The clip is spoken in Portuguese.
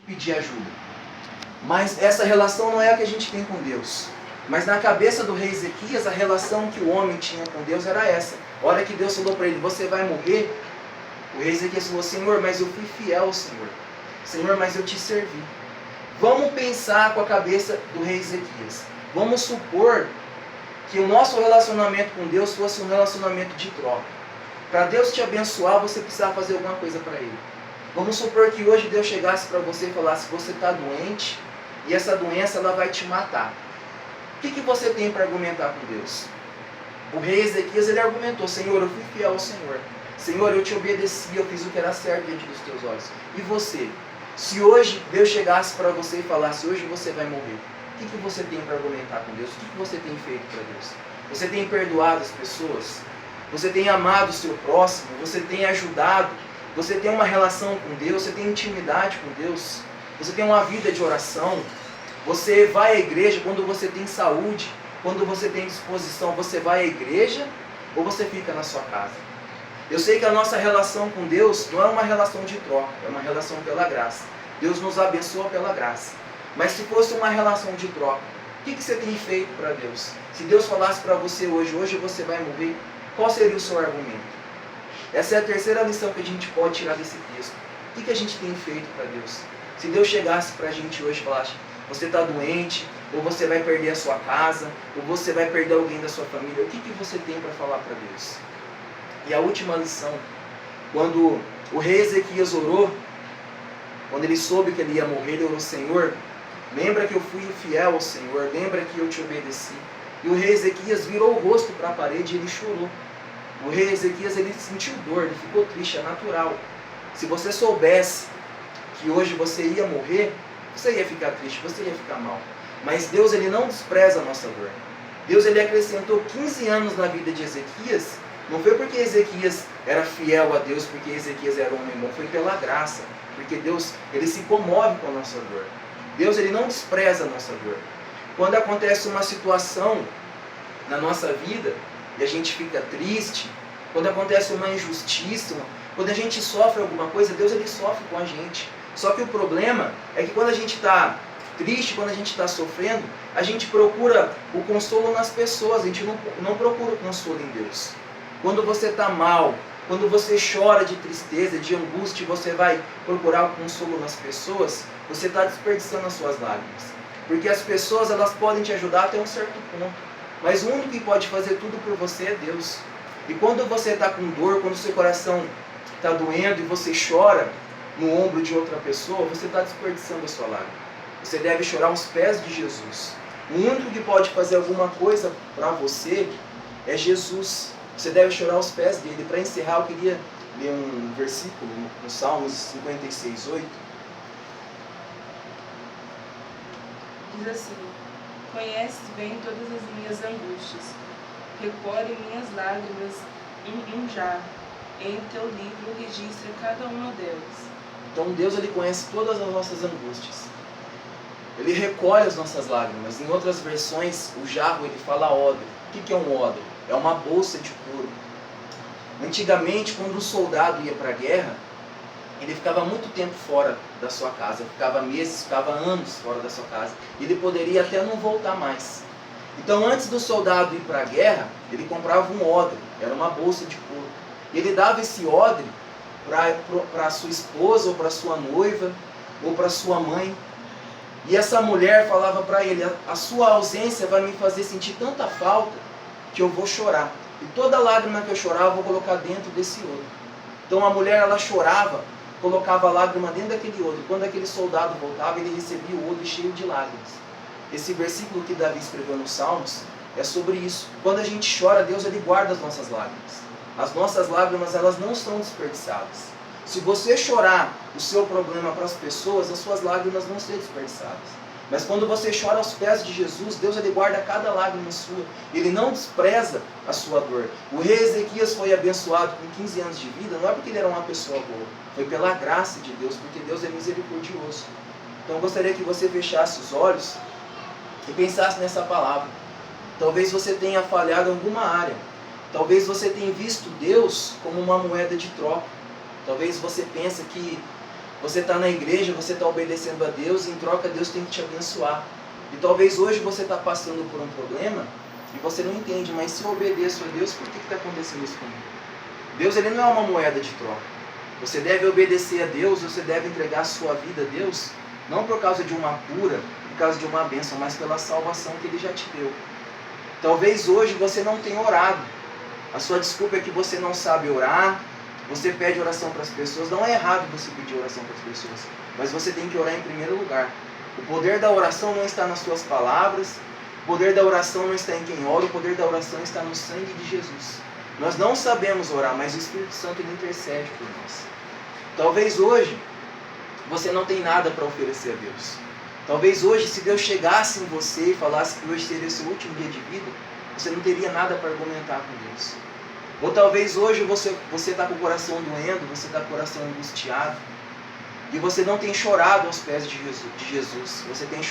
pedir ajuda. Mas essa relação não é a que a gente tem com Deus. Mas na cabeça do rei Ezequias, a relação que o homem tinha com Deus era essa. A hora que Deus falou para ele, você vai morrer, o rei Ezequias falou, Senhor, mas eu fui fiel ao Senhor. Senhor, mas eu te servi. Vamos pensar com a cabeça do rei Ezequias. Vamos supor que o nosso relacionamento com Deus fosse um relacionamento de troca. Para Deus te abençoar, você precisava fazer alguma coisa para Ele. Vamos supor que hoje Deus chegasse para você e falasse, você está doente e essa doença ela vai te matar. O que você tem para argumentar com Deus? O rei Ezequias ele argumentou, Senhor, eu fui fiel ao Senhor. Senhor, eu te obedeci, eu fiz o que era certo diante dos teus olhos. E você? Se hoje Deus chegasse para você e falasse, hoje você vai morrer, o que você tem para argumentar com Deus? O que você tem feito para Deus? Você tem perdoado as pessoas? Você tem amado o seu próximo? Você tem ajudado? Você tem uma relação com Deus? Você tem intimidade com Deus? Você tem uma vida de oração? Você vai à igreja quando você tem saúde? Quando você tem disposição, você vai à igreja? Ou você fica na sua casa? Eu sei que a nossa relação com Deus não é uma relação de troca, é uma relação pela graça. Deus nos abençoa pela graça. Mas se fosse uma relação de troca, o que você tem feito para Deus? Se Deus falasse para você hoje você vai morrer, qual seria o seu argumento? Essa é a terceira lição que a gente pode tirar desse texto. O que a gente tem feito para Deus? Se Deus chegasse para a gente hoje e falasse, você está doente, ou você vai perder a sua casa, ou você vai perder alguém da sua família, o que você tem para falar para Deus? E a última lição, quando o rei Ezequias orou, quando ele soube que ele ia morrer, ele orou, Senhor, lembra que eu fui fiel ao Senhor, lembra que eu te obedeci. E o rei Ezequias virou o rosto para a parede e ele chorou. O rei Ezequias ele sentiu dor, ele ficou triste, é natural. Se você soubesse que hoje você ia morrer, você ia ficar triste, você ia ficar mal. Mas Deus ele não despreza a nossa dor. Deus ele acrescentou 15 anos na vida de Ezequias. Não foi porque Ezequias era fiel a Deus, porque Ezequias era um homem bom, foi pela graça. Porque Deus ele se comove com a nossa dor. Deus ele não despreza a nossa dor. Quando acontece uma situação na nossa vida e a gente fica triste, quando acontece uma injustiça, quando a gente sofre alguma coisa, Deus ele sofre com a gente. Só que o problema é que quando a gente está triste, quando a gente está sofrendo, a gente procura o consolo nas pessoas, a gente não procura o consolo em Deus. Quando você está mal, quando você chora de tristeza, de angústia, você vai procurar o consolo nas pessoas, você está desperdiçando as suas lágrimas. Porque as pessoas elas podem te ajudar até um certo ponto. Mas o único que pode fazer tudo por você é Deus. E quando você está com dor, quando o seu coração está doendo e você chora no ombro de outra pessoa, você está desperdiçando a sua lágrima. Você deve chorar aos pés de Jesus. O único que pode fazer alguma coisa para você é Jesus. Você deve chorar aos pés dele. Para encerrar, eu queria ler um versículo no Salmos 56:8. Diz assim, conheces bem todas as minhas angústias, recolhe minhas lágrimas em um jarro, em teu livro registra cada uma delas. Então Deus ele conhece todas as nossas angústias. Ele recolhe as nossas lágrimas. Em outras versões, o jarro ele fala odre. O que é um odre? É uma bolsa de couro. Antigamente, quando o soldado ia para a guerra, ele ficava muito tempo fora da sua casa, ficava meses, ficava anos fora da sua casa. Ele poderia até não voltar mais. Então, antes do soldado ir para a guerra, ele comprava um odre, era uma bolsa de couro. Ele dava esse odre para sua esposa, ou para sua noiva, ou para sua mãe. E essa mulher falava para ele, a sua ausência vai me fazer sentir tanta falta que eu vou chorar. E toda lágrima que eu chorar, eu vou colocar dentro desse odre. Então a mulher, ela chorava, colocava a lágrima dentro daquele odre. Quando aquele soldado voltava, ele recebia o odre cheio de lágrimas. Esse versículo que Davi escreveu nos Salmos é sobre isso. Quando a gente chora, Deus ele guarda as nossas lágrimas. As nossas lágrimas, elas não são desperdiçadas. Se você chorar o seu problema para as pessoas, as suas lágrimas vão ser desperdiçadas. Mas quando você chora aos pés de Jesus, Deus ele guarda cada lágrima sua. Ele não despreza a sua dor. O rei Ezequias foi abençoado com 15 anos de vida, não é porque ele era uma pessoa boa. Foi pela graça de Deus, porque Deus é misericordioso. Então eu gostaria que você fechasse os olhos e pensasse nessa palavra. Talvez você tenha falhado em alguma área. Talvez você tenha visto Deus como uma moeda de troca. Talvez você pense que Você está na igreja, você está obedecendo a Deus, e em troca Deus tem que te abençoar. E talvez hoje você está passando por um problema e você não entende, mas se eu obedeço a Deus, por que está acontecendo isso comigo? Deus, ele não é uma moeda de troca. Você deve obedecer a Deus, você deve entregar a sua vida a Deus, não por causa de uma cura, por causa de uma bênção, mas pela salvação que Ele já te deu. Talvez hoje você não tenha orado. A sua desculpa é que você não sabe orar, você pede oração para as pessoas. Não é errado você pedir oração para as pessoas, mas você tem que orar em primeiro lugar. O poder da oração não está nas suas palavras, o poder da oração não está em quem ora, o poder da oração está no sangue de Jesus. Nós não sabemos orar, mas o Espírito Santo ele intercede por nós. Talvez hoje você não tem nada para oferecer a Deus. Talvez hoje, se Deus chegasse em você e falasse que hoje seria seu último dia de vida, você não teria nada para argumentar com Deus. Ou talvez hoje você está com o coração doendo, você está com o coração angustiado, e você não tem chorado aos pés de Jesus. Você tem